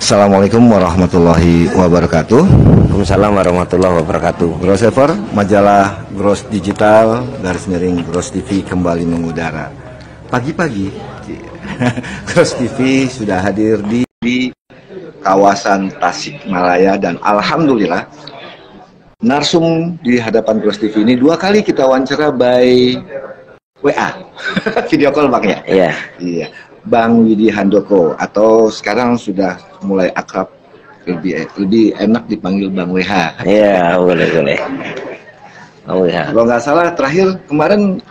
Assalamualaikum warahmatullahi wabarakatuh. Waalaikumsalam warahmatullahi wabarakatuh. Grossever, majalah Gross Digital _Gross TV kembali mengudara. Pagi-pagi Gross TV sudah hadir di kawasan Tasikmalaya dan alhamdulillah narsum di hadapan Gross TV ini 2 kali kita wawancara by WA. Video call Bang ya? Iya. Iya. Bang Widi Handoko, atau sekarang sudah mulai akrab, lebih enak dipanggil Bang WH. Iya, boleh. Oh ya. Kalau nggak salah terakhir kemarin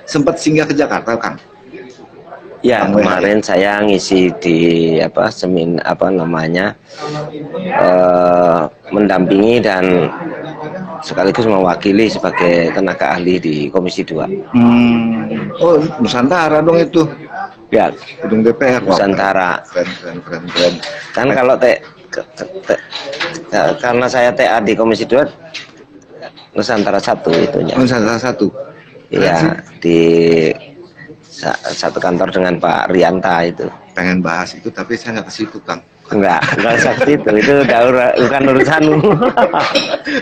sempat singgah ke Jakarta, Kang. Ya, Bang kemarin WH. saya ngisi di mendampingi dan sekaligus mewakili sebagai tenaga ahli di Komisi 2. Oh, Nusantara dong itu. Ya, Gedung DPR. Nusantara. Keren. Kan kalau karena saya TA di Komisi 2 Nusantara 1 itunya. Nusantara 1. Iya, di satu kantor dengan Pak Rianta itu. Pengen bahas itu tapi saya nggak ke situ, Kang. Enggak seperti itu bukan urusanmu.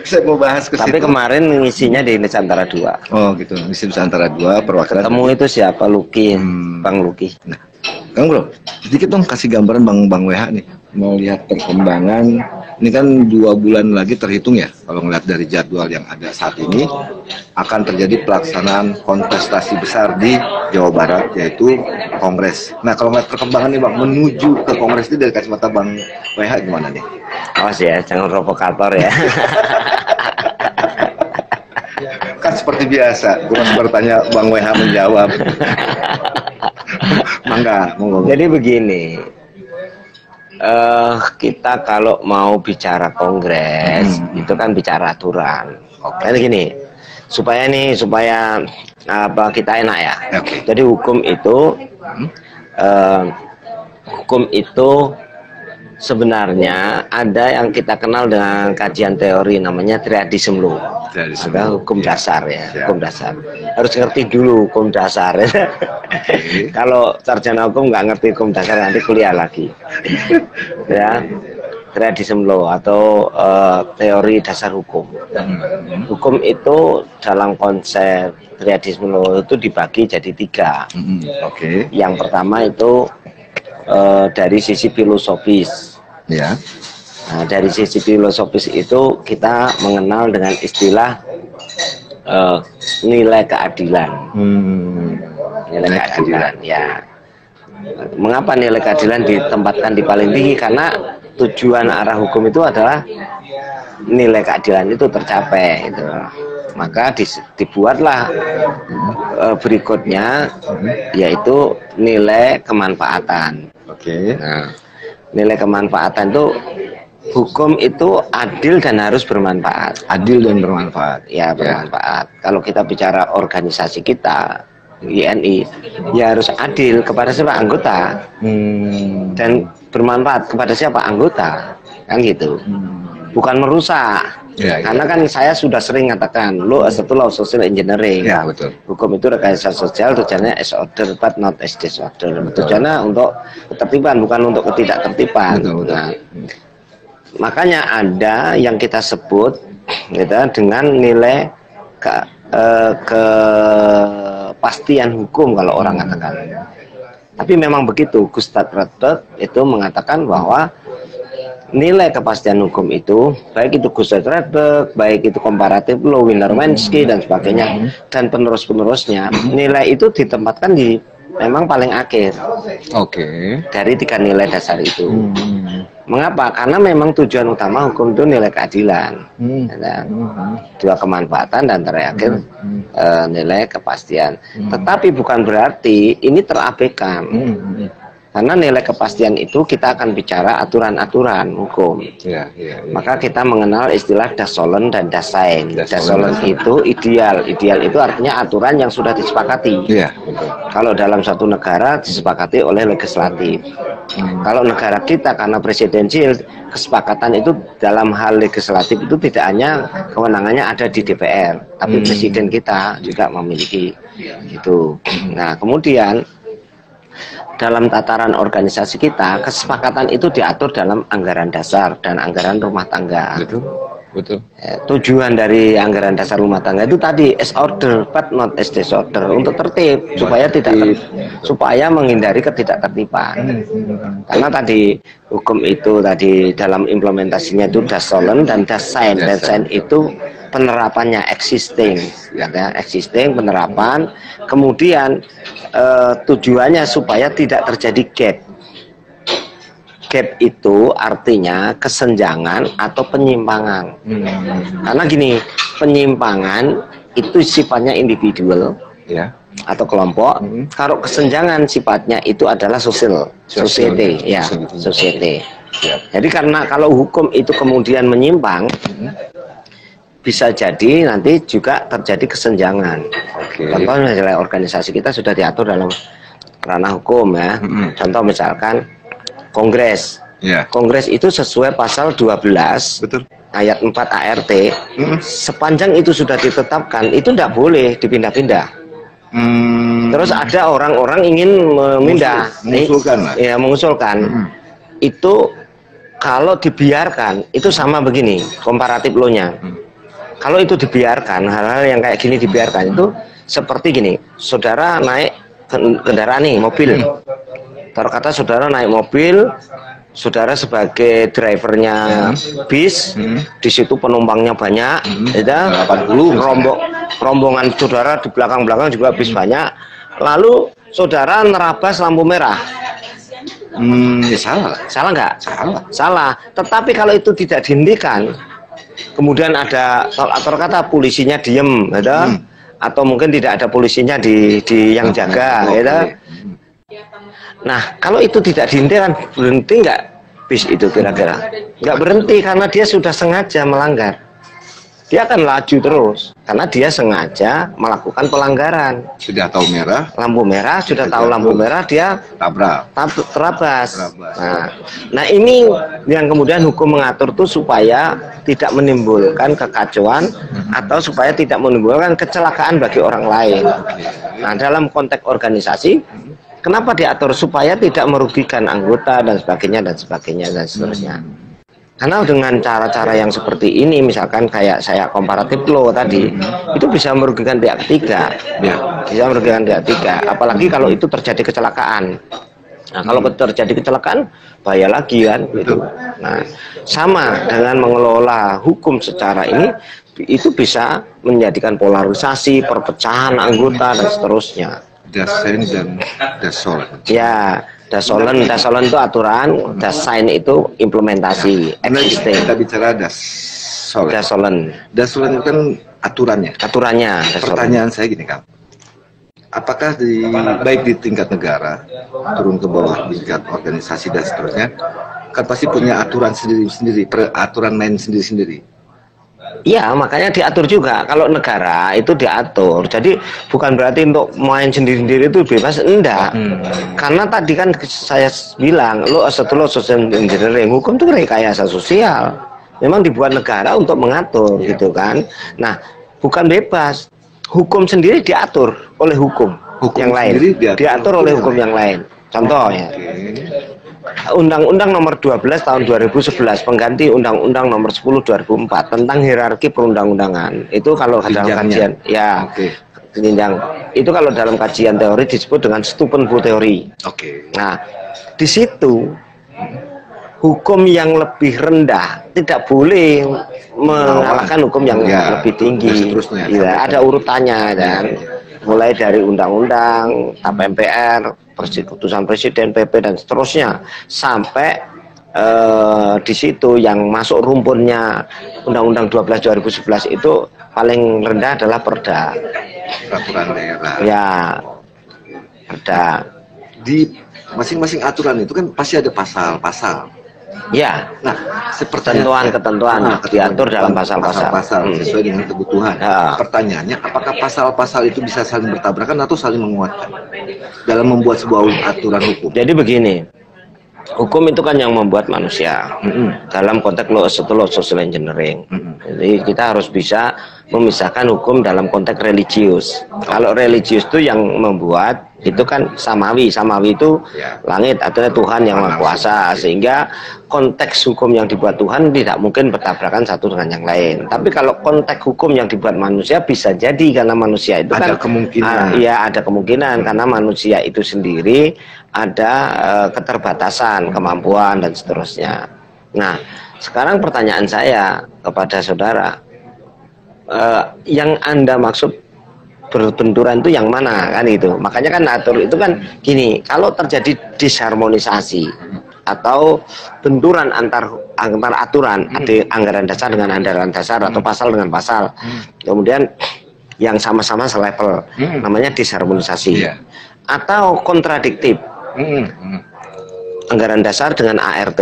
Saya mau bahas ke Tapi situ. kemarin ngisinya di Nusantara 2. Oh gitu, misi Nusantara 2 perwakilan. Ketemu itu siapa? Luki, Bang Luki. Nah, Kang Bro, sedikit dong kasih gambaran Bang WH nih, mau lihat perkembangan. Ini kan 2 bulan lagi terhitung ya, kalau ngeliat dari jadwal yang ada saat ini akan terjadi pelaksanaan kontestasi besar di Jawa Barat, yaitu Kongres. Nah, kalau ngeliat perkembangan nih Bang, menuju ke Kongres ini dari kacamata Bang WH gimana nih? Awas ya, jangan provokator ya. Kan seperti biasa, gue masih bertanya, Bang WH menjawab. Monggo. Jadi begini, kita kalau mau bicara Kongres itu kan bicara aturan. Oke, gini, supaya kita enak ya. Oke. Jadi hukum itu sebenarnya ada yang kita kenal dengan kajian teori namanya triadism law. Ada hukum dasar ya, hukum dasar. Harus ngerti dulu hukum dasar. Kalau sarjana hukum nggak ngerti hukum dasar nanti kuliah lagi. Ya, triadism law atau teori dasar hukum. Hukum itu dalam konsep triadism law itu dibagi jadi 3. Oke. Yang pertama itu dari sisi filosofis. Ya. Nah, dari sisi filosofis itu kita mengenal dengan istilah nilai keadilan. Nilai keadilan, ya. Mengapa nilai keadilan ditempatkan di paling tinggi? Karena tujuan arah hukum itu adalah nilai keadilan itu tercapai. Gitu. Maka dibuatlah berikutnya, yaitu nilai kemanfaatan. Oke. Nah, nilai kemanfaatan itu hukum itu adil dan harus bermanfaat. Adil dan bermanfaat. Ya, bermanfaat. Kalau kita bicara organisasi kita, INI, ya harus adil kepada siapa? Anggota. Dan bermanfaat kepada siapa? Anggota. Kan gitu. Bukan merusak. Ya. Karena kan saya sudah sering katakan, law as a tool of social engineering. Ya, betul. Hukum itu rekayasa sosial, tujuannya as order but not as disorder. Tujuannya untuk ketertiban, bukan untuk ketidaktertiban. Betul. Nah, makanya ada yang kita sebut gitu, dengan nilai kepastian hukum kalau orang katakan. Tapi memang begitu, Gustav Rothbard itu mengatakan bahwa nilai kepastian hukum itu, baik itu Gustav Rothbard, baik itu komparatif law, Winar-Wensky dan sebagainya, dan penerus-penerusnya, nilai itu ditempatkan di memang paling akhir. Oke. Dari 3 nilai dasar itu. Mengapa? Karena memang tujuan utama hukum itu nilai keadilan, 2 kemanfaatan, dan terakhir nilai kepastian. Tetapi bukan berarti ini terabaikan. Karena nilai kepastian itu kita akan bicara aturan-aturan hukum. Ya. Maka kita mengenal istilah das Solon dan das Sein. Das Solon itu ideal. Ideal itu artinya aturan yang sudah disepakati. Iya. Kalau dalam satu negara disepakati oleh legislatif. Kalau negara kita karena presidensial, kesepakatan itu dalam hal legislatif itu tidak hanya kewenangannya ada di DPR, tapi presiden kita juga memiliki itu. Nah, kemudian dalam tataran organisasi kita, kesepakatan itu diatur dalam anggaran dasar dan anggaran rumah tangga. Betul. Tujuan dari anggaran dasar rumah tangga itu tadi as order but not as disorder, untuk tertib supaya supaya menghindari ketidaktertiban. Karena tadi hukum itu tadi dalam implementasinya itu das sollen dan das sein. Das sein itu penerapannya existing, ya, existing penerapan. Kemudian tujuannya supaya tidak terjadi gap. Gap itu artinya kesenjangan atau penyimpangan. Karena gini, penyimpangan itu sifatnya individual, ya, atau kelompok. Kalau kesenjangan sifatnya itu adalah society, ya, society. Jadi karena kalau hukum itu kemudian menyimpang, bisa jadi nanti juga terjadi kesenjangan. Contoh misalnya organisasi kita sudah diatur dalam ranah hukum, ya. Contoh misalkan Kongres. Kongres itu sesuai pasal 12 ayat 4 ART. Sepanjang itu sudah ditetapkan, itu tidak boleh dipindah-pindah. Terus ada orang-orang ingin memindah, mengusulkan. Itu kalau dibiarkan, itu sama begini komparatif law-nya. Kalau itu dibiarkan, hal-hal yang kayak gini dibiarkan, itu seperti gini, saudara naik kendaraan nih, mobil. Terkata saudara naik mobil, saudara sebagai drivernya bis, di situ penumpangnya banyak, rombongan saudara di belakang-belakang juga bis banyak, lalu saudara nerabas lampu merah. Salah nggak? Salah. Tetapi kalau itu tidak dihentikan, kemudian ada terkata polisinya diem, atau mungkin tidak ada polisinya di yang jaga, Nah, kalau itu tidak dihentikan, berhenti nggak bis itu kira-kira? Nggak berhenti karena dia sudah sengaja melanggar. Dia akan laju terus karena dia sengaja melakukan pelanggaran. Sudah tahu merah, lampu merah, sudah tahu lampu merah, dia terabas. Nah, ini yang kemudian hukum mengatur tuh supaya tidak menimbulkan kekacauan atau supaya tidak menimbulkan kecelakaan bagi orang lain. Nah, dalam konteks organisasi, kenapa diatur? Supaya tidak merugikan anggota dan sebagainya dan seterusnya. Karena dengan cara-cara yang seperti ini, misalkan kayak saya komparatif law tadi, itu bisa merugikan pihak ketiga, bisa merugikan pihak ketiga. Apalagi kalau itu terjadi kecelakaan. Nah, kalau terjadi kecelakaan, bahaya lagi kan, gitu. Nah, sama dengan mengelola hukum secara ini, itu bisa menjadikan polarisasi, perpecahan anggota dan seterusnya. Das sein dan das sollen. Ya, das sollen itu aturan, das sein itu implementasi, existing. Kita bicara das sollen. Das sollen itu kan aturannya. Pertanyaan saya gini, Kang. Apakah baik di tingkat negara, turun ke bawah di tingkat organisasi dan seterusnya, kan pasti punya aturan sendiri-sendiri, aturan main sendiri-sendiri. Iya, makanya diatur juga. Kalau negara itu diatur. Jadi bukan berarti untuk main sendiri-sendiri itu bebas, enggak. Karena tadi kan saya bilang, lo social engineering, hukum itu rekayasa sosial. Memang dibuat negara untuk mengatur, gitu kan. Nah, bukan bebas. Hukum sendiri diatur oleh hukum yang lain. Diatur oleh hukum yang lain. Contoh ya. Undang-Undang nomor 12 tahun 2011 pengganti Undang-Undang nomor 10 2004 tentang hierarki perundang-undangan. Itu kalau dalam kajian jenjang. Itu kalau dalam kajian teori disebut dengan Steupenville teori. Nah, di situ hukum yang lebih rendah tidak boleh mengalahkan hukum yang lebih tinggi. Ya, ada urutannya dan mulai dari undang-undang, tap MPR, keputusan presiden, PP dan seterusnya, sampai di situ yang masuk rumpunnya Undang-Undang 12 2011 itu paling rendah adalah perda. Peraturan daerah. Ya, perda. Di masing-masing aturan itu kan pasti ada pasal-pasal. Ya, nah, ketentuan diatur dalam pasal-pasal sesuai dengan kebutuhan. Pertanyaannya, apakah pasal-pasal itu bisa saling bertabrakan atau saling menguatkan dalam membuat sebuah aturan hukum? Jadi begini, hukum itu kan yang membuat manusia dalam konteks law social engineering. Jadi kita harus bisa memisahkan hukum dalam konteks religius. Kalau religius itu yang membuat itu kan samawi. Samawi itu langit, artinya Tuhan yang Maha Kuasa, sehingga konteks hukum yang dibuat Tuhan tidak mungkin bertabrakan satu dengan yang lain. Tapi kalau konteks hukum yang dibuat manusia bisa jadi, karena manusia itu ada kan kemungkinan. Ya, ada kemungkinan karena manusia itu sendiri ada keterbatasan kemampuan dan seterusnya. Nah, sekarang pertanyaan saya kepada saudara, yang Anda maksud berbenturan itu yang mana kan itu? Makanya kan atur itu kan gini, kalau terjadi disharmonisasi atau benturan antar aturan, ada anggaran dasar dengan anggaran dasar atau pasal dengan pasal, kemudian yang sama-sama selevel, namanya disharmonisasi, atau kontradiktif, anggaran dasar dengan ART,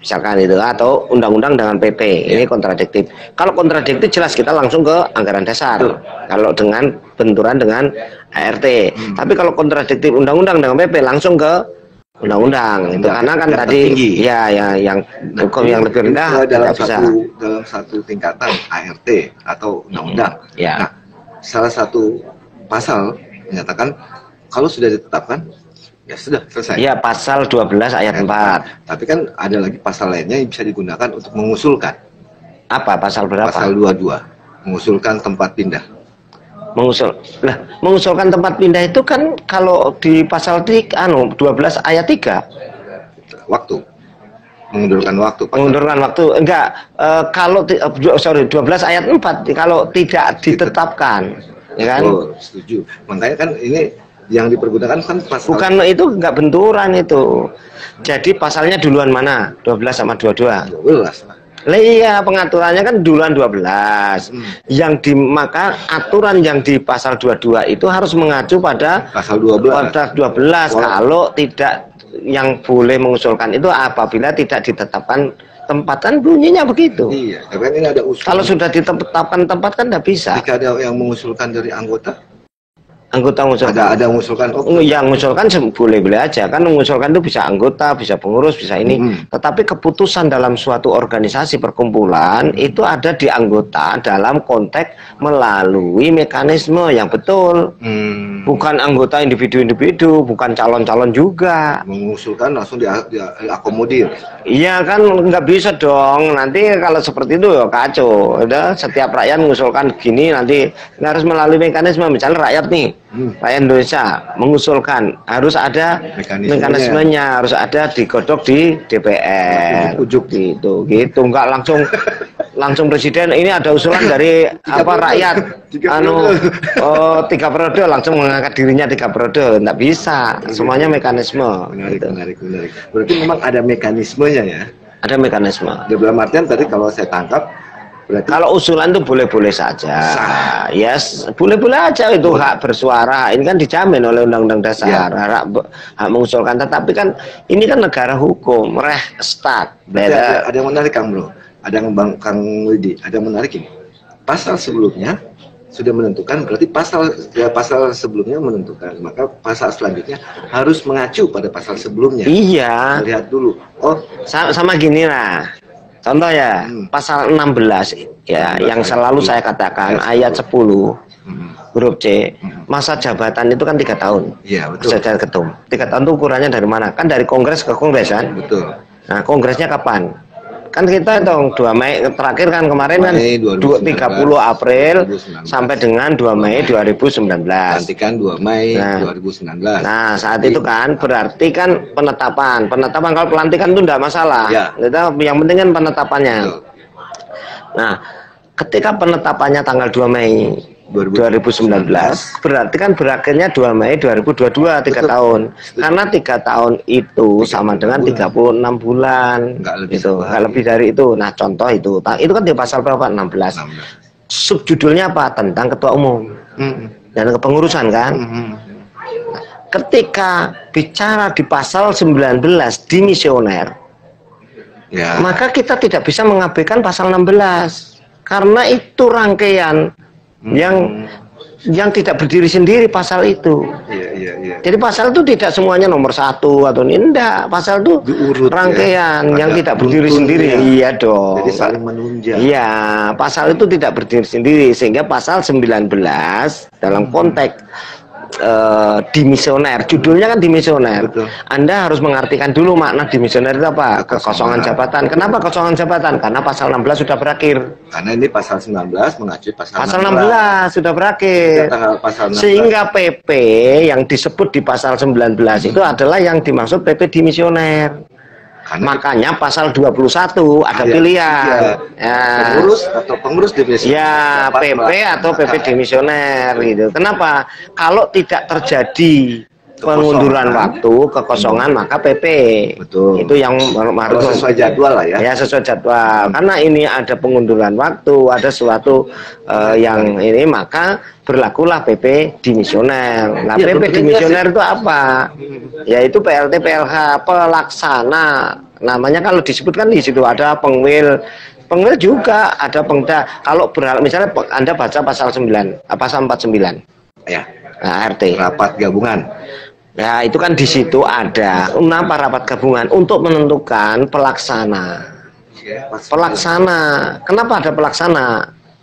misalkan itu, atau undang-undang dengan PP, ini kontradiktif. Kalau kontradiktif jelas kita langsung ke anggaran dasar. Kalau dengan benturan dengan ART, tapi kalau kontradiktif undang-undang dengan PP langsung ke undang-undang. Itu karena kan tadi tinggi. Ya yang hukum yang lebih rendah dalam satu tingkatan ART atau undang-undang. Nah, salah satu pasal menyatakan kalau sudah ditetapkan ya sudah selesai. Ya, pasal 12 ayat 4. Tapi kan ada lagi pasal lainnya yang bisa digunakan untuk mengusulkan. Apa pasal berapa? Pasal 22. Mengusulkan tempat pindah. Mengusulkan tempat pindah itu kan kalau di pasal 12 ayat 3. Waktu. Mengundurkan waktu. Mengundurkan waktu. Enggak, kalau 12 ayat 4 kalau tidak ditetapkan. Ya kan? Oh, setuju. Makanya kan ini yang dipergunakan kan pasal, bukan itu, enggak benturan itu. Jadi pasalnya duluan mana? 12 sama 22. 12. Lah iya, pengaturannya kan duluan 12. Yang maka aturan yang di pasal 22 itu harus mengacu pada pasal 12. Pada 12. Kalau tidak, yang boleh mengusulkan itu apabila tidak ditetapkan tempat, kan bunyinya begitu. Iya, karena ini ada usul. Kalau sudah ditetapkan tempat kan tidak bisa. Jika ada yang mengusulkan dari anggota mengusulkan. Ada mengusulkan. Yang mengusulkan boleh-boleh aja kan, mengusulkan itu bisa anggota, bisa pengurus, bisa ini. Tetapi keputusan dalam suatu organisasi perkumpulan itu ada di anggota dalam konteks melalui mekanisme yang betul. Bukan anggota individu-individu, bukan calon-calon juga. Mengusulkan langsung diakomodir. Iya kan, nggak bisa dong. Nanti kalau seperti itu ya kacau. Udah, setiap rakyat mengusulkan gini, nanti harus melalui mekanisme. Misalnya rakyat nih, rakyat Indonesia mengusulkan, harus ada mekanismenya, harus ada digodok di DPR, ujuk gitu, nggak langsung presiden ini ada usulan dari rakyat, 3 periode langsung mengangkat dirinya 3 periode, nggak bisa, semuanya mekanisme. Menarik. Berarti memang ada mekanismenya ya? Ada mekanisme. Dalam artian tadi kalau saya tangkap, berarti kalau usulan itu boleh-boleh saja, boleh-boleh aja itu hak bersuara. Ini kan dijamin oleh Undang-Undang Dasar, hak mengusulkan. Tetapi kan ini kan negara hukum, Rechtsstaat. Ada yang menarik Kang Bro, ada yang Kang Widi, ada yang menarik ini. Pasal sebelumnya sudah menentukan, berarti pasal sebelumnya menentukan, maka pasal selanjutnya harus mengacu pada pasal sebelumnya. Iya. Lihat dulu. Oh, sama gini lah. Contoh ya, pasal 16 ya, yang selalu saya katakan ayat 10 huruf C, masa jabatan itu kan 3 tahun. Iya, betul. Secara ketum. 3 tahun itu ukurannya dari mana? Kan dari kongres ke kongres kan? Betul. Nah, kongresnya kapan? Kan kita hitung 2 Mei terakhir kan kemarin kan 30 April 2019. Sampai dengan 2 Mei 2019. Nantikan 2 Mei 2019. Nah, saat itu kan berarti kan penetapan kalau pelantikan itu enggak masalah. Ya. Yang penting kan penetapannya. Betul. Nah, ketika penetapannya tanggal 2 Mei 2019 berarti kan berakhirnya 2 Mei 2022, 3 tahun. Karena 3 tahun itu sama dengan 36 bulan. Enggak lebih dari itu. Nah, contoh itu kan di pasal berapa? 16. Subjudulnya apa? Tentang ketua umum dan kepengurusan kan. Ketika bicara di pasal 19 dimisioner, maka kita tidak bisa mengabaikan pasal 16 karena itu rangkaian yang yang tidak berdiri sendiri pasal itu. Iya. Jadi pasal itu tidak semuanya nomor 1 atau enggak. Pasal itu diurut, rangkaian yang tidak berdiri sendiri. Iya dong. Jadi saling menunjang. Iya, pasal itu tidak berdiri sendiri sehingga pasal 19 dalam konteks dimisioner, judulnya kan dimisioner. Betul. Anda harus mengartikan dulu makna dimisioner itu apa? Kekosongan jabatan. Kenapa kekosongan jabatan? Karena pasal 16 sudah berakhir. Karena ini pasal 19 mengacu pasal 16 sudah berakhir. Pasal 16. Sehingga PP yang disebut di pasal 19 itu adalah yang dimaksud PP dimisioner. Makanya pasal 21 ada pilihan. Ya. Pengurus dimisioner. Ya, PP atau PP dimisioner gitu. Kenapa? Kalau tidak terjadi pengunduran waktu, kekosongan, maka PP. Betul. Itu yang harus sesuai jadwal lah ya. Ya, sesuai jadwal. Karena ini ada pengunduran waktu, ada suatu yang ini, maka berlakulah PP dimisioner. Nah, PP dimisioner itu apa? Yaitu PLT PLH pelaksana. Namanya kalau disebutkan di situ ada pengwil juga ada pengda. Kalau misalnya Anda baca pasal 9, pasal 49. Ya. Nah, RT. Rapat gabungan. Ya, itu kan di situ ada kenapa rapat gabungan untuk menentukan pelaksana. Pelaksana. Kenapa ada pelaksana?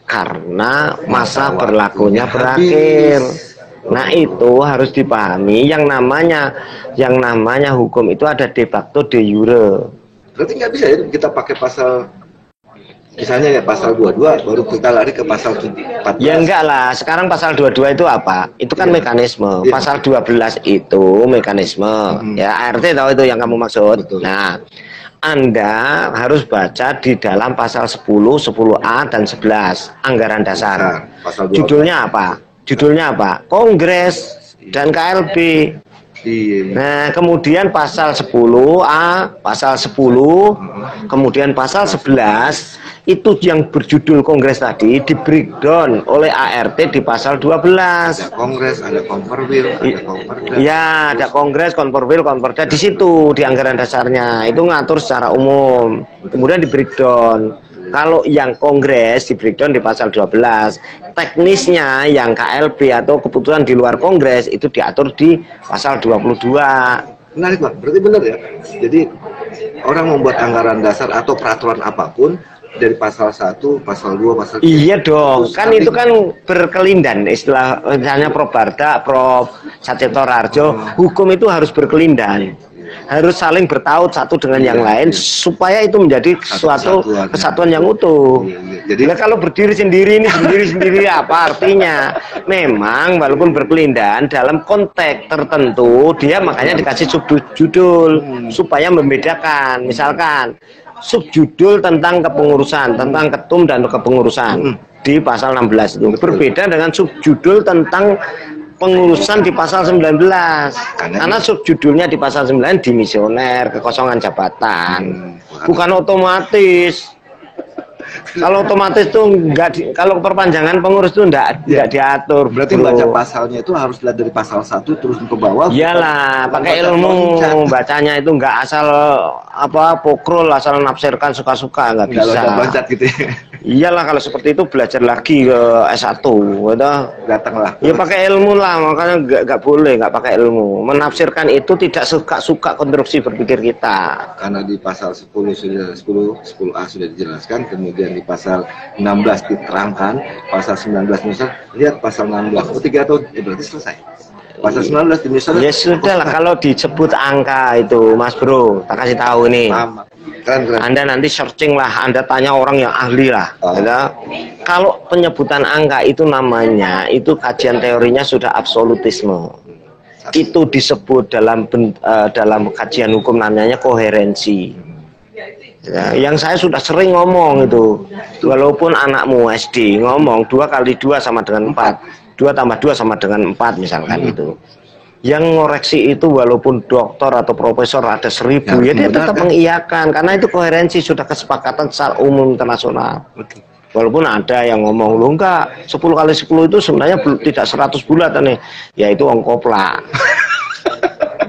Karena masa berlakunya berakhir. Nah, itu harus dipahami yang namanya hukum itu ada de facto de jure. Berarti nggak bisa ya kita pakai pasal misalnya ya pasal 22 baru kita lari ke pasal 14. Ya enggak lah, sekarang pasal 22 itu apa? Itu kan mekanisme. Pasal 12 itu mekanisme. Ya, ART tahu itu yang kamu maksud. Betul. Nah, Anda harus baca di dalam pasal 10, 10A dan 11 anggaran dasar. Judulnya apa? Kongres dan KLB. Nah, kemudian pasal 10A, pasal 10, kemudian pasal 11 itu yang berjudul kongres tadi di breakdown oleh ART di pasal 12. Ada kongres, ada konperwil, ada konperda. Ya, ada kongres, konperwil, konperda di situ di anggaran dasarnya. Itu ngatur secara umum. Kemudian di breakdown. Kalau yang kongres di breakdown di pasal 12, teknisnya yang KLB atau keputusan di luar kongres itu diatur di pasal 22. Menarik Pak, berarti benar ya. Jadi orang membuat anggaran dasar atau peraturan apapun dari pasal 1, pasal 2, pasal 3. Iya dong, kan itu kan berkelindan istilah misalnya Prof. Barda, Prof. Satyeto Rarjo, hukum itu harus berkelindan. Harus saling bertaut satu dengan yang lain supaya itu menjadi suatu kesatuan yang utuh. Jadi kalau berdiri sendiri apa artinya? Memang walaupun berkelindan dalam konteks tertentu dia makanya dikasih subjudul supaya membedakan. Misalkan subjudul tentang kepengurusan, tentang ketum dan kepengurusan di pasal 16 itu berbeda dengan subjudul tentang pengurusan di pasal 19 karena subjudulnya di pasal 9 dimisioner, kekosongan jabatan. Bukan otomatis. Kalau otomatis tuh kalau perpanjangan pengurus itu enggak diatur. Berarti baca pasalnya itu harus lihat dari pasal 1 terus ke bawah. Iyalah, pakai ilmu bacanya itu enggak asal pokrol, asal nafsirkan suka-suka, enggak bisa. Loncat gitu ya. Iyalah, kalau seperti itu belajar lagi ke S1 gitu. Datanglah. Ya pakai ilmu lah, makanya enggak boleh enggak pakai ilmu. Menafsirkan itu tidak suka konstruksi berpikir kita. Karena di pasal 10A sudah dijelaskan, kemudian di pasal 16 diterangkan, pasal 19 misal, lihat pasal 16, 3 tahun, berarti selesai. Pasal 19 misalnya. Ya sudah lah, kalau disebut angka itu, Mas Bro, tak kasih tahu nih. Keren. Anda nanti searching lah, Anda tanya orang yang ahli lah. Kalau penyebutan angka itu namanya, itu kajian teorinya sudah absolutisme. Itu disebut dalam kajian hukum namanya koherensi. Ya, yang saya sudah sering ngomong itu, walaupun anakmu SD ngomong 2 kali 2 sama dengan 4, 2 tambah 2 sama dengan 4 misalkan itu, yang ngoreksi itu walaupun doktor atau profesor ada 1000 ya dia tetap mengiyakan karena itu koherensi, sudah kesepakatan secara umum internasional. Walaupun ada yang ngomong lu enggak 10 kali 10 itu sebenarnya tidak 100 bulat nih, ya itu ongkoplak.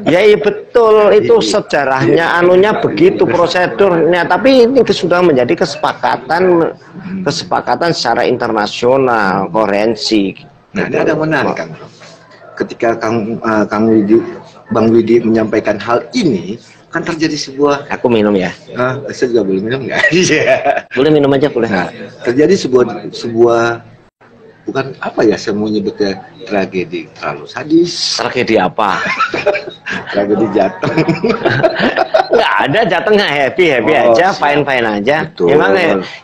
Ya iya betul, itu sejarahnya anunya begitu prosedurnya, tapi ini sudah menjadi kesepakatan secara internasional koherensi. Nah, ini ada menarik, Kang. Ketika Bang Widi menyampaikan hal ini, kan terjadi sebuah... Aku minum ya? Saya juga boleh minum nggak? Iya. Boleh minum aja, boleh. Nah, terjadi sebuah bukan apa ya, saya mau nyebutnya tragedi terlalu sadis. Tragedi apa? Tragedi Jateng. Nggak ada, Jateng nggak happy aja, fine aja. Betul. Memang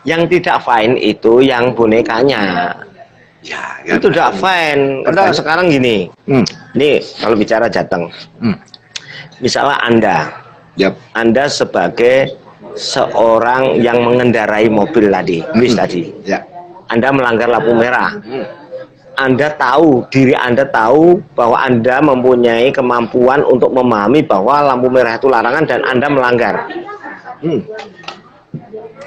yang tidak fine itu yang bonekanya. Ya, itu udah fine. Udah sekarang gini. Nih kalau bicara Jateng, misalnya Anda sebagai seorang yang mengendarai mobil tadi, bis tadi, Anda melanggar lampu merah. Anda tahu, diri Anda tahu bahwa Anda mempunyai kemampuan untuk memahami bahwa lampu merah itu larangan dan Anda melanggar.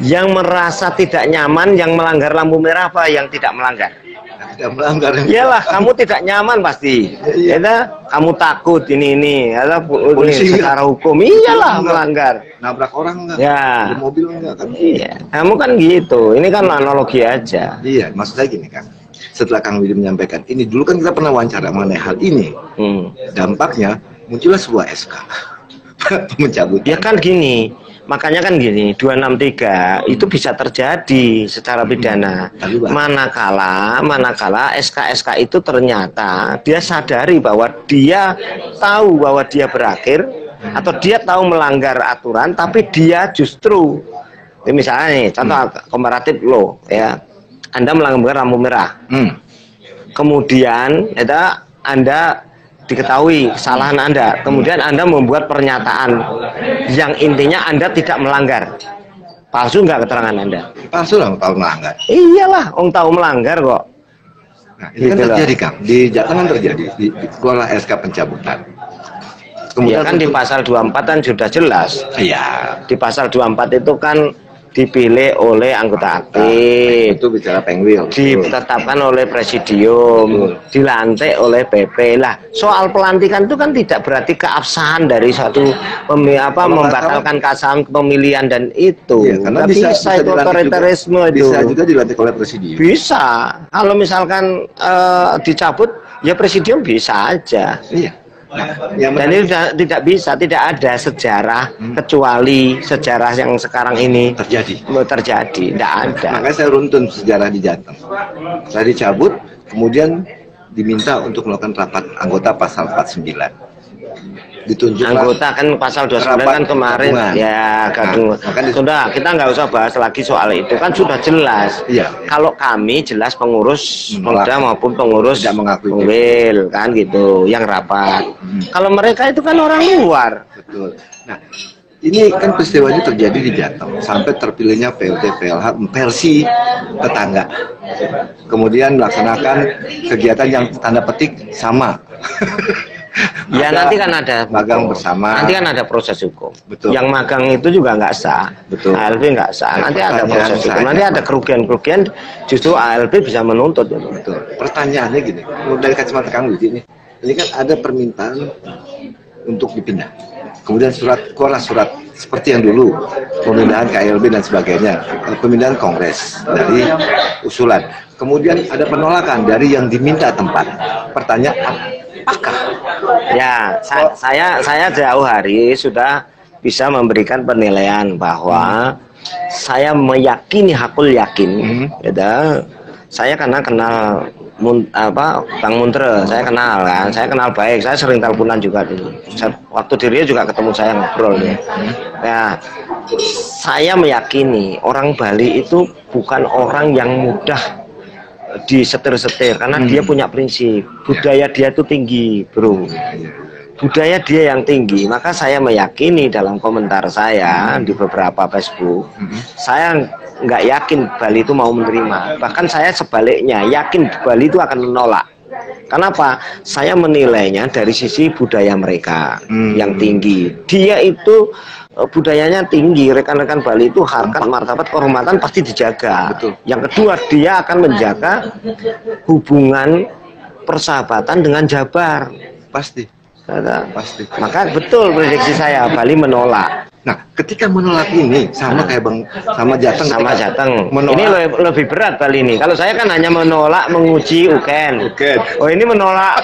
Yang merasa tidak nyaman, yang melanggar lampu merah apa yang tidak melanggar? Tidak melanggar. Iyalah, kamu tidak nyaman pasti. Ya, kamu takut ini polisi secara hukum. Iyalah melanggar. Nabrak orang enggak? Ya. Di mobil enggak kan? Iya, kamu kan gitu. Ini kan analogi aja. Iya, maksud saya gini, Kang. Setelah Kang Widi menyampaikan ini, dulu kan kita pernah wawancara mengenai hal ini. Dampaknya muncullah sebuah SK pencabutan. Ya kan gini. Makanya kan gini, 263 itu bisa terjadi secara pidana. Manakala SK-SK itu ternyata dia sadari bahwa dia tahu bahwa dia berakhir atau dia tahu melanggar aturan, tapi dia justru, misalnya nih, contoh komparatif lo, ya, Anda melanggar lampu merah, kemudian Anda diketahui kesalahan Anda, kemudian Anda membuat pernyataan yang intinya Anda tidak melanggar. Palsu nggak keterangan Anda? Palsu lah, tahu melanggar. Iyalah, tahu melanggar kok. Nah, ini kan terjadi, Kang. Di Jateng kan terjadi, keluarlah SK pencabutan. Kemudian kan di pasal 24 kan sudah jelas. Iya. Di pasal 24 itu kan dipilih oleh anggota aktif, itu bicara Pengwil, ditetapkan oleh presidium, dilantik oleh PP. Lah, soal pelantikan itu kan tidak berarti keabsahan dari satu membatalkan keabsahan pemilihan dan itu. Ya, karena bisa itu otoritarisme itu. Bisa juga dilantik oleh presidium. Bisa. Kalau misalkan dicabut, ya presidium bisa aja. Iya. Dan ini tidak bisa, tidak ada sejarah kecuali sejarah yang sekarang ini terjadi, tidak ada. Makanya saya runtun sejarah di Jateng. Saya dicabut, kemudian diminta untuk melakukan rapat anggota pasal 49. Ditunjuk anggota kan pasal 29 kan kemarin ya sudah, kita nggak usah bahas lagi soal itu, kan sudah jelas. Kalau kami jelas pengurus Polda maupun pengurus Pengwil kan gitu yang rapat. Kalau mereka itu kan orang luar. Betul. Nah, ini kan peristiwanya terjadi di Jateng sampai terpilihnya PLT PLH versi tetangga, kemudian melaksanakan kegiatan yang tanda petik sama. Ya nanti kan ada magang bersama. Nanti kan ada proses hukum. Betul. Yang magang itu juga nggak sah. Betul. ALB nggak sah. Nanti ada proses hukum. Nanti ada kerugian-kerugian. Justru ALB bisa menuntut. Betul. Pertanyaannya gini, dari kacamata Kang Widi ini kan ada permintaan untuk dipindah. Kemudian keluarlah surat seperti yang dulu pemindahan KLB dan sebagainya, pemindahan Kongres dari usulan. Kemudian ada penolakan dari yang diminta tempat. Pertanyaan, apakah? Ya, saya jauh hari sudah bisa memberikan penilaian bahwa saya meyakini, hakul yakin, saya karena kenal Bang Muntre, saya kenal kan, saya kenal baik, saya sering teleponan juga dulu. Waktu dirinya juga ketemu saya ngobrol ya. Ya, saya meyakini orang Bali itu bukan orang yang mudah disetir-setir karena dia punya prinsip, budaya dia itu tinggi, bro. Budaya dia yang tinggi, maka saya meyakini dalam komentar saya di beberapa Facebook, saya nggak yakin Bali itu mau menerima. Bahkan saya sebaliknya yakin Bali itu akan menolak. Kenapa? Saya menilainya dari sisi budaya mereka yang tinggi. Dia itu budayanya tinggi, rekan-rekan Bali itu harkat, martabat, kehormatan pasti dijaga. Betul. Yang kedua, dia akan menjaga hubungan persahabatan dengan Jabar. Pasti. Maka betul prediksi saya, Bali menolak. Nah, ketika menolak ini sama kayak sama Jateng. Sama Jateng. Ini lebih berat kali ini. Kalau saya kan hanya menolak menguji UKN. Oh, ini menolak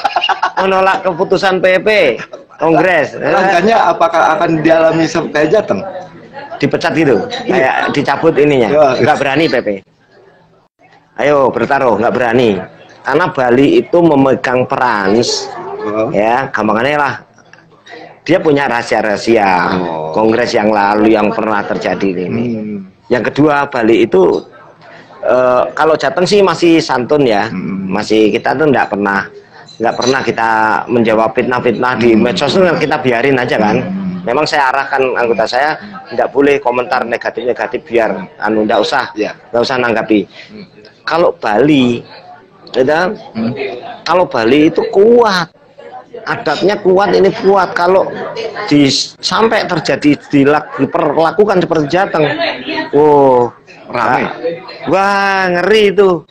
keputusan PP Kongres. Langkahnya apakah akan dialami kayak Jateng? Dipecat gitu, kayak dicabut ininya. Nggak berani PP. Ayo bertaruh, nggak berani. Karena Bali itu memegang peran, ya, gampangannya lah. Dia punya rahasia-rahasia kongres yang lalu yang pernah terjadi ini. Yang kedua, Bali itu kalau Jateng sih masih santun ya, masih kita tuh nggak pernah kita menjawab fitnah-fitnah di medsos, kita biarin aja kan. Memang saya arahkan anggota saya nggak boleh komentar negatif biar nggak usah nanggapi. Kalau Bali, kalau Bali itu kuat. Adatnya kuat, ini kuat. Kalau sampai terjadi diperlakukan seperti Jateng, ramai. Wah, ngeri itu.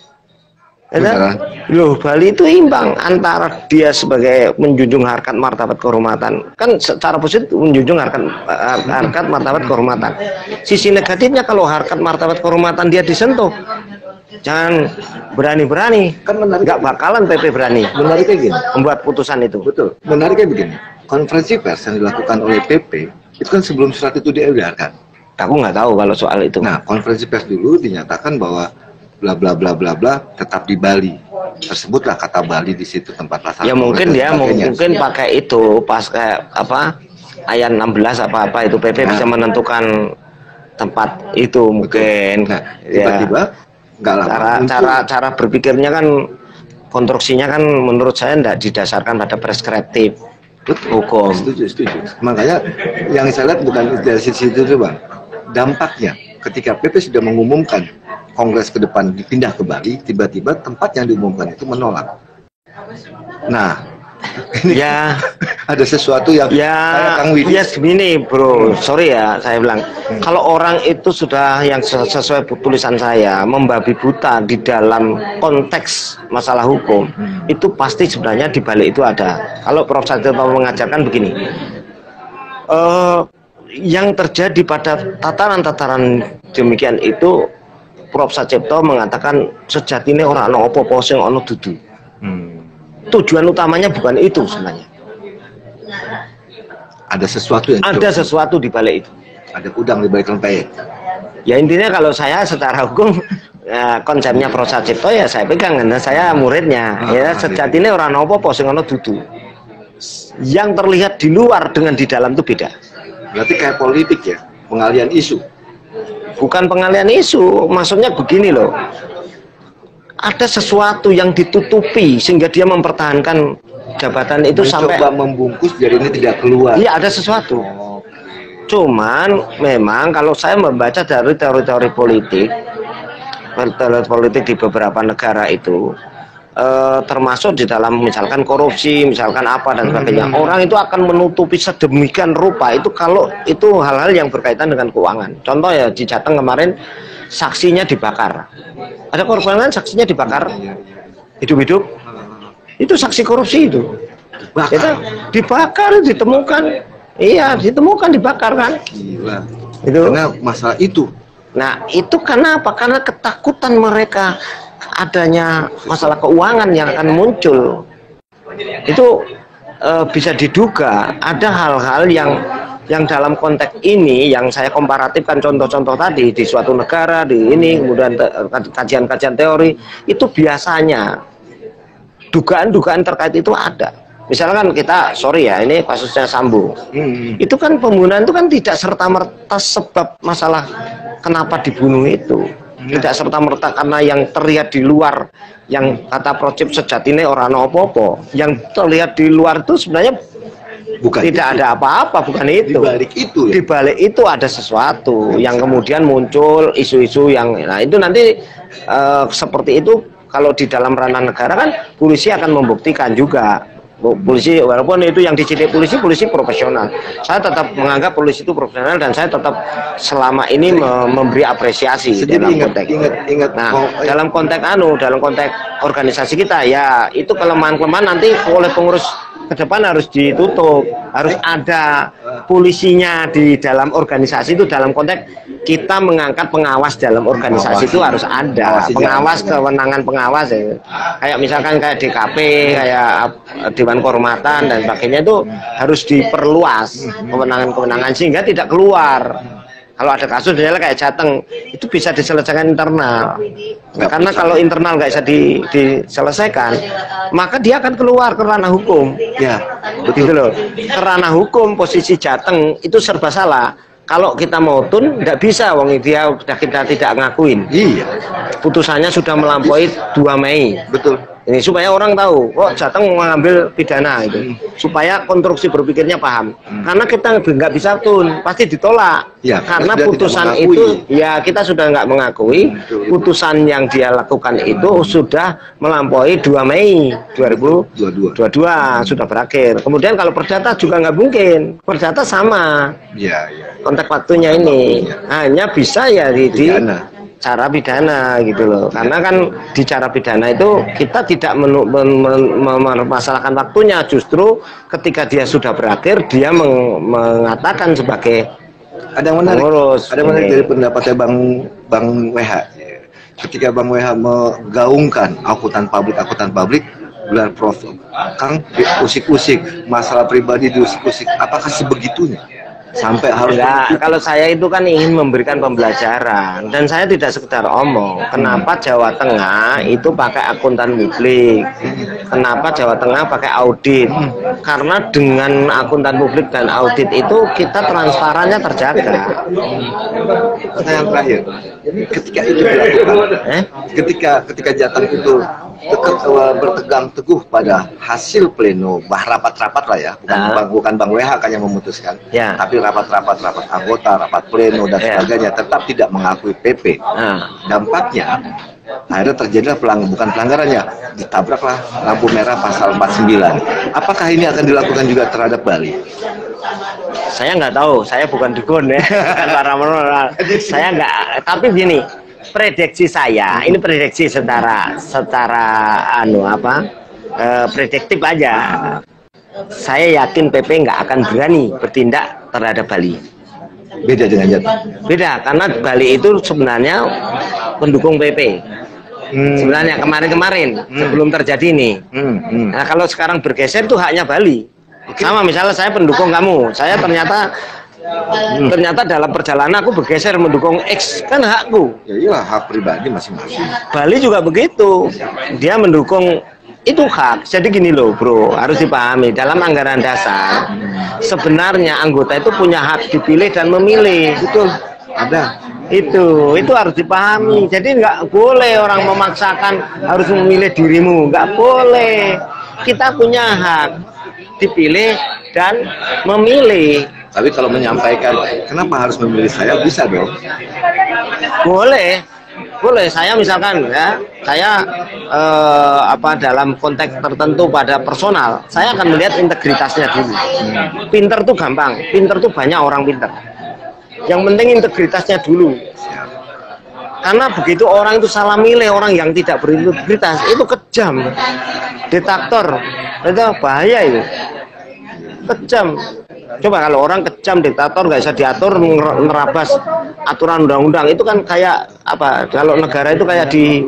Loh, Bali itu imbang antara dia sebagai menjunjung harkat martabat kehormatan, kan secara positif menjunjung harkat martabat kehormatan. Sisi negatifnya kalau harkat martabat kehormatan dia disentuh, jangan berani-berani, kan nggak bakalan PP berani. Menariknya gini, membuat putusan itu. Betul. Menariknya begini, konferensi pers yang dilakukan oleh PP itu kan sebelum surat itu diedarkan. Aku nggak tahu kalau soal itu. Nah, konferensi pers dulu dinyatakan bahwa bla bla bla bla bla tetap di Bali. Tersebutlah kata Bali di situ tempat pasar. Ya mungkin dia mungkin pakai itu pas kayak apa ayat 16 apa itu PP bisa menentukan tempat itu mungkin. Nah, tiba-tiba nggak lama cara berpikirnya kan, konstruksinya kan menurut saya tidak didasarkan pada preskriptif hukum. Setuju. Makanya yang saya lihat bukan dari sisi itu, Bang. Dampaknya ketika PP sudah mengumumkan kongres ke depan dipindah ke Bali, tiba-tiba tempat yang diumumkan itu menolak. Nah, ini ya ada sesuatu yang ya gini bro, sorry ya saya bilang, kalau orang itu sudah yang sesuai tulisan saya membabi buta di dalam konteks masalah hukum, itu pasti sebenarnya di balik itu ada. Kalau Prof. Satrio mengajarkan begini, yang terjadi pada tataran-tataran demikian itu, Prof. Satrio mengatakan sejatinya orang ono opo sing ono dudu. Tujuan utamanya bukan itu sebenarnya. Ada sesuatu yang sesuatu di balik itu. Ada udang di balik rempeyek. Ya intinya kalau saya secara hukum konsepnya Prof. Satrio ya saya pegang, karena saya muridnya. Ya sejatinya orang ono opo sing ono dudu. Yang terlihat di luar dengan di dalam itu beda. Berarti kayak politik ya, pengalian isu. Bukan pengalian isu, maksudnya begini loh. Ada sesuatu yang ditutupi sehingga dia mempertahankan jabatan itu sampai membungkus biar ini tidak keluar. Iya, ada sesuatu. Cuman memang kalau saya membaca dari teori-teori politik di beberapa negara itu, termasuk di dalam misalkan korupsi, misalkan apa dan sebagainya, orang itu akan menutupi sedemikian rupa itu kalau itu hal-hal yang berkaitan dengan keuangan. Contoh ya di Jateng kemarin saksinya dibakar, ada korban kan saksinya dibakar hidup-hidup, itu saksi korupsi itu dibakar, ditemukan, iya ditemukan dibakar kan. Gila. Itu karena masalah itu. Nah itu kenapa? Karena ketakutan mereka adanya masalah keuangan yang akan muncul. Itu bisa diduga ada hal-hal yang dalam konteks ini yang saya komparatifkan contoh-contoh tadi di suatu negara, di ini kemudian kajian-kajian teori itu biasanya dugaan-dugaan terkait itu ada. Misalkan kita, sorry ya, ini kasusnya Sambo, itu kan pembunuhan itu kan tidak serta-merta sebab masalah kenapa dibunuh itu. Tidak serta-merta karena yang terlihat di luar, yang kata Projip sejatinya orang opo-opo, yang terlihat di luar itu sebenarnya bukan tidak itu. Ada apa-apa, bukan itu. Di balik itu ada sesuatu yang kemudian muncul isu-isu yang, nah itu nanti seperti itu. Kalau di dalam ranah negara kan polisi akan membuktikan juga. Polisi walaupun itu yang dicilik polisi profesional, saya tetap menganggap polisi itu profesional dan saya tetap selama ini memberi apresiasi dalam konteks. Nah, dalam konteks dalam konteks organisasi kita ya itu kelemahan-kelemahan nanti oleh pengurus ke depan harus ditutup, harus ada polisinya di dalam organisasi itu, dalam konteks kita mengangkat pengawas dalam organisasi itu harus ada pengawas, kewenangan pengawas ya. Kayak misalkan kayak DKP, kayak Dewan Kehormatan dan sebagainya itu harus diperluas kewenangan-kewenangan sehingga tidak keluar. Kalau ada kasus misalnya kayak Jateng itu bisa diselesaikan internal, karena kalau internal nggak bisa diselesaikan maka dia akan keluar ke ranah hukum. Ya, begitu loh. Ke ranah hukum posisi Jateng itu serba salah. Kalau kita mau tun nggak bisa, wong dia udah kita tidak ngakuin. Iya. Putusannya sudah melampaui 2 Mei. Betul. Ini supaya orang tahu, kok Jateng mengambil pidana itu, supaya konstruksi berpikirnya paham. Karena kita nggak bisa tun, pasti ditolak. Ya, karena putusan itu, ya kita sudah nggak mengakui putusan yang dia lakukan itu sudah melampaui 2 Mei 2022 sudah berakhir. Kemudian kalau perdata juga nggak mungkin, perdata sama. Ya. Konteks waktunya ini hanya bisa ya di cara pidana gitu loh, karena kan di cara pidana itu kita tidak memasalahkan waktunya, justru ketika dia sudah berakhir dia mengatakan sebagai ada yang menarik, pengurus. Ada yang menarik dari pendapatnya Bang WH. Ketika Bang WH menggaungkan akuntan publik, bulan Prof Kang usik-usik masalah pribadi diusik-usik, apakah sebegitunya? Sampai harus kalau saya itu kan ingin memberikan pembelajaran, dan saya tidak sekedar omong. Kenapa Jawa Tengah itu pakai akuntan publik, kenapa Jawa Tengah pakai audit, karena dengan akuntan publik dan audit itu kita transparannya terjaga. Pertanyaan terakhir, ketika itu dilakukan, ketika Jateng itu bertegang teguh pada hasil pleno, rapat-rapat lah ya, bukan Bang WH kan yang memutuskan, tapi rapat anggota, rapat pleno dan sebagainya, tetap tidak mengakui PP. Dampaknya akhirnya terjadilah bukan pelanggarannya, ditabraklah lampu merah pasal 49. Apakah ini akan dilakukan juga terhadap Bali? Saya nggak tahu, saya bukan dukun ya, para menolak. Saya nggak, tapi gini, prediksi saya, ini prediksi secara prediktif aja. Saya yakin PP nggak akan berani bertindak terhadap Bali. Beda dengan Jateng. Beda, karena Bali itu sebenarnya pendukung PP. Sebenarnya kemarin-kemarin sebelum terjadi ini. Nah, kalau sekarang bergeser itu haknya Bali. Sama misalnya saya pendukung kamu, saya ternyata dalam perjalanan aku bergeser mendukung X, kan hakku. Ya iya, hak pribadi masing-masing. Bali juga begitu, dia mendukung, itu hak. Jadi gini loh bro, harus dipahami, dalam anggaran dasar sebenarnya anggota itu punya hak dipilih dan memilih. Betul, ada. Itu harus dipahami. Jadi nggak boleh orang memaksakan harus memilih dirimu, nggak boleh. Kita punya hak dipilih dan memilih. Tapi kalau menyampaikan kenapa harus memilih saya, bisa dong? Boleh. Saya misalkan ya, saya dalam konteks tertentu pada personal, saya akan melihat integritasnya dulu. Pinter tuh gampang, pinter tuh banyak orang pinter. Yang penting integritasnya dulu. Karena begitu orang itu salah milih orang yang tidak berintegritas, itu kejam, diktator, itu bahaya itu, kejam. Coba kalau orang kejam, diktator, nggak bisa diatur, merabas aturan undang-undang, itu kan kayak apa? Kalau negara itu kayak di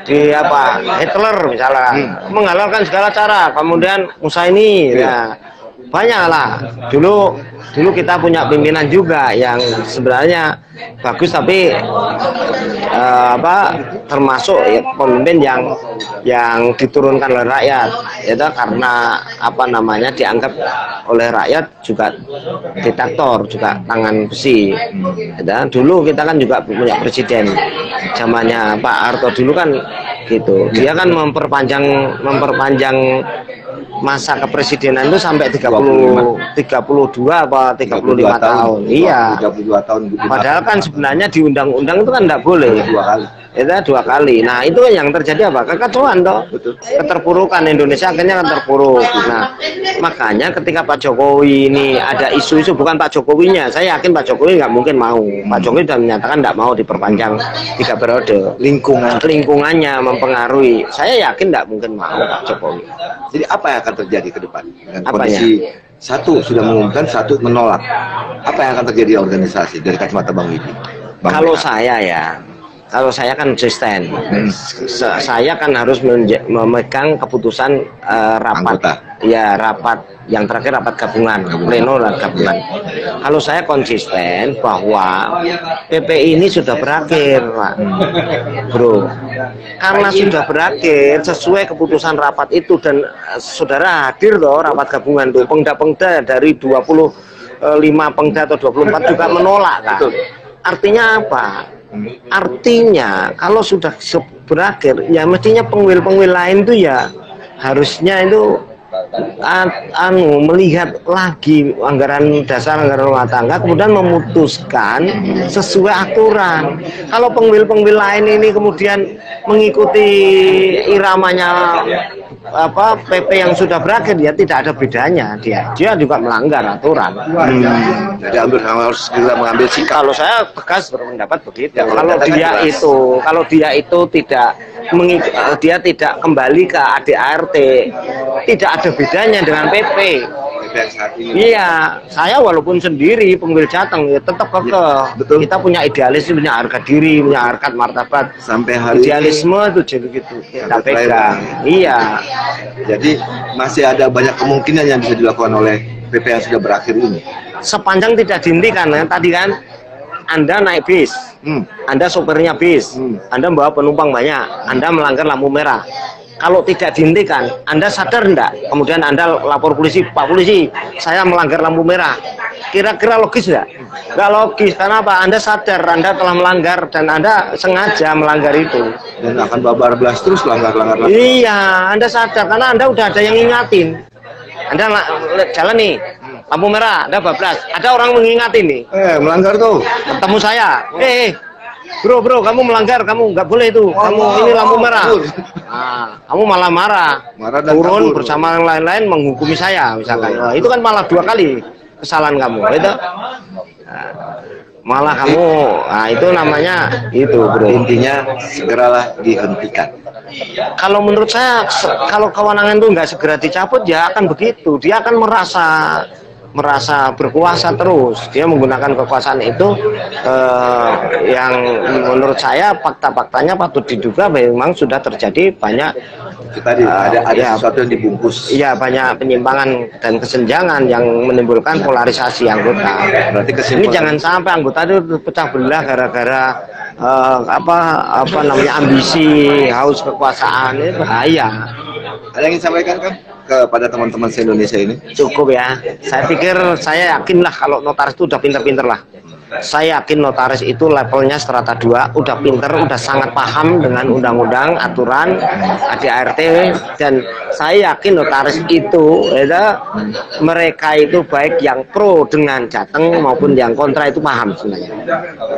Hitler misalnya, menghalalkan segala cara, kemudian Mussolini, ya banyak lah. Dulu kita punya pimpinan juga yang sebenarnya bagus, tapi termasuk ya, pemimpin yang diturunkan oleh rakyat, itu karena dianggap oleh rakyat juga diktator, juga tangan besi. Dulu kita kan juga punya presiden zamannya Pak Harto dulu kan gitu, dia kan memperpanjang masa kepresidenan itu sampai 32 apa 35 tahun. Iya. 32 tahun. Padahal kan sebenarnya di undang-undang itu kan enggak boleh. 2 kali. itu 2 kali. Nah itu yang terjadi apa? Kekacauan toh. Keterpurukan Indonesia akhirnya terpuruk. Nah makanya ketika Pak Jokowi ini ada isu-isu, bukan Pak Jokowinya, saya yakin Pak Jokowi nggak mungkin mau. Pak Jokowi sudah menyatakan nggak mau diperpanjang 3 periode. Lingkungannya mempengaruhi. Saya yakin nggak mungkin mau Pak Jokowi. Jadi apa yang akan terjadi ke depan? Kondisi satu sudah mengumumkan, satu menolak. Apa yang akan terjadi di organisasi dari kacamata Bang Widi? Kalau saya kan konsisten. Saya kan harus memegang keputusan rapat. Anggota. Ya, rapat yang terakhir rapat gabungan, pleno dan gabungan. Kalau saya konsisten bahwa PP ini sudah berakhir, Pak. Bro. Karena sudah berakhir sesuai keputusan rapat itu dan saudara hadir loh rapat gabungan tuh. Pengda-pengda dari 25 pengda atau 24 juga menolak kan. Artinya apa? Artinya kalau sudah berakhir ya mestinya pengwil-pengwil lain tuh ya harusnya itu melihat lagi anggaran dasar, anggaran rumah tangga, kemudian memutuskan sesuai aturan. Kalau pengwil-pengwil lain ini kemudian mengikuti iramanya PP yang sudah berakhir, ya tidak ada bedanya, dia juga melanggar aturan. Jadi harus segera mengambil sikap. Kalau saya tegas berpendapat begitu. Kalau dia itu tidak dia tidak kembali ke ADART, tidak ada bedanya dengan PP. Iya, saya walaupun sendiri penggil Jateng ya tetap kekeh. Kita punya idealis, punya harga diri, punya harkat martabat. Sampai hari idealisme itu jadi gitu. Kita pegang. Iya. Jadi masih ada banyak kemungkinan yang bisa dilakukan oleh PP yang sudah berakhir ini. Sepanjang tidak dihentikan, ya. Tadi kan Anda naik bis, Anda sopirnya bis, Anda bawa penumpang banyak, Anda melanggar lampu merah. Kalau tidak dihentikan, Anda sadar enggak? Kemudian Anda lapor polisi, Pak Polisi, saya melanggar lampu merah. Kira-kira logis enggak? Enggak logis, karena apa? Anda sadar Anda telah melanggar dan Anda sengaja melanggar itu. Dan akan bablas terus langgar-langgar. Iya, Anda sadar karena Anda udah ada yang ngingatin. Anda jalan nih, lampu merah, Anda bablas. Ada orang mengingatin nih. Melanggar tuh. Ketemu saya. Bro, kamu melanggar, kamu nggak boleh itu. Kamu ini lampu merah. Nah, kamu malah marah dan turun kabur bersama yang lain-lain menghukumi saya, misalkan. Wah, itu kan malah 2 kali kesalahan kamu, itu. Nah, malah kamu, nah itu namanya itu, bro. Intinya segeralah dihentikan. Kalau menurut saya, kalau kewenangan itu nggak segera dicabut, ya akan begitu. Dia akan merasa berkuasa terus. Dia menggunakan kekuasaan itu yang menurut saya fakta-faktanya patut diduga memang sudah terjadi banyak ada sesuatu yang dibungkus. Iya, banyak penyimpangan dan kesenjangan yang menimbulkan polarisasi anggota. Berarti ini jangan sampai anggota itu pecah belah gara-gara apa namanya ambisi, haus kekuasaan, itu bahaya. Ada yang ingin sampaikan kan kepada teman-teman se-Indonesia ini? Cukup ya. Saya yakin lah kalau notaris itu udah pinter-pinter lah. Saya yakin notaris itu levelnya strata 2, udah pinter, udah sangat paham dengan undang-undang, aturan, ADART, dan saya yakin notaris itu, mereka itu baik yang pro dengan Jateng maupun yang kontra itu paham sebenarnya.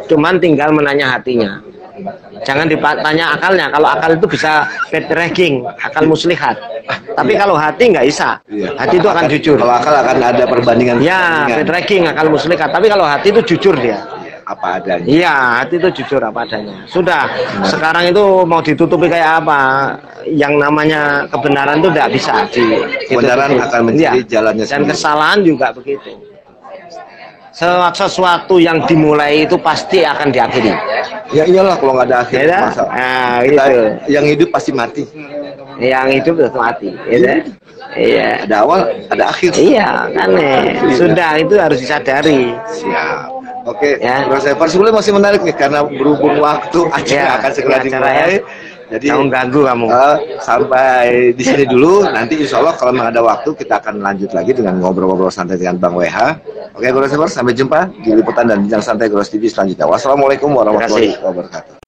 Cuman tinggal menanya hatinya. Jangan ditanya akalnya. Kalau akal itu bisa bad ranking, akal muslihat. Tapi kalau hati nggak bisa. Hati itu akan jujur. Kalau akal akan ada perbandingan. Ya, bad ranking, akal muslihat. Tapi kalau hati itu jujur dia. Apa adanya. Iya, hati itu jujur apa adanya. Sudah. Sekarang itu mau ditutupi kayak apa? Yang namanya kebenaran itu nggak bisa. Kebenaran akan mencari jalannya sendiri. Dan kesalahan juga begitu. Sesuatu yang dimulai itu pasti akan diakhiri. Ya iyalah, kalau nggak ada akhir masa. Nah, gitu. Yang hidup pasti mati. Yang hidup pasti mati. Iya. Ada awal, ada akhir. Iya, kan. Sudah, itu harus disadari. Siap. Oke, ya. Sebelumnya masih menarik nih karena berhubung waktu acara akan segera dimulai. Jadi jangan ganggu kamu. Sampai di sini dulu. Nanti insya Allah kalau memang ada waktu kita akan lanjut lagi dengan ngobrol-ngobrol santai dengan Bang WH. Oke, Grossivers, sampai jumpa di liputan dan bincang santai Gross TV selanjutnya. Wassalamualaikum warahmatullahi wabarakatuh.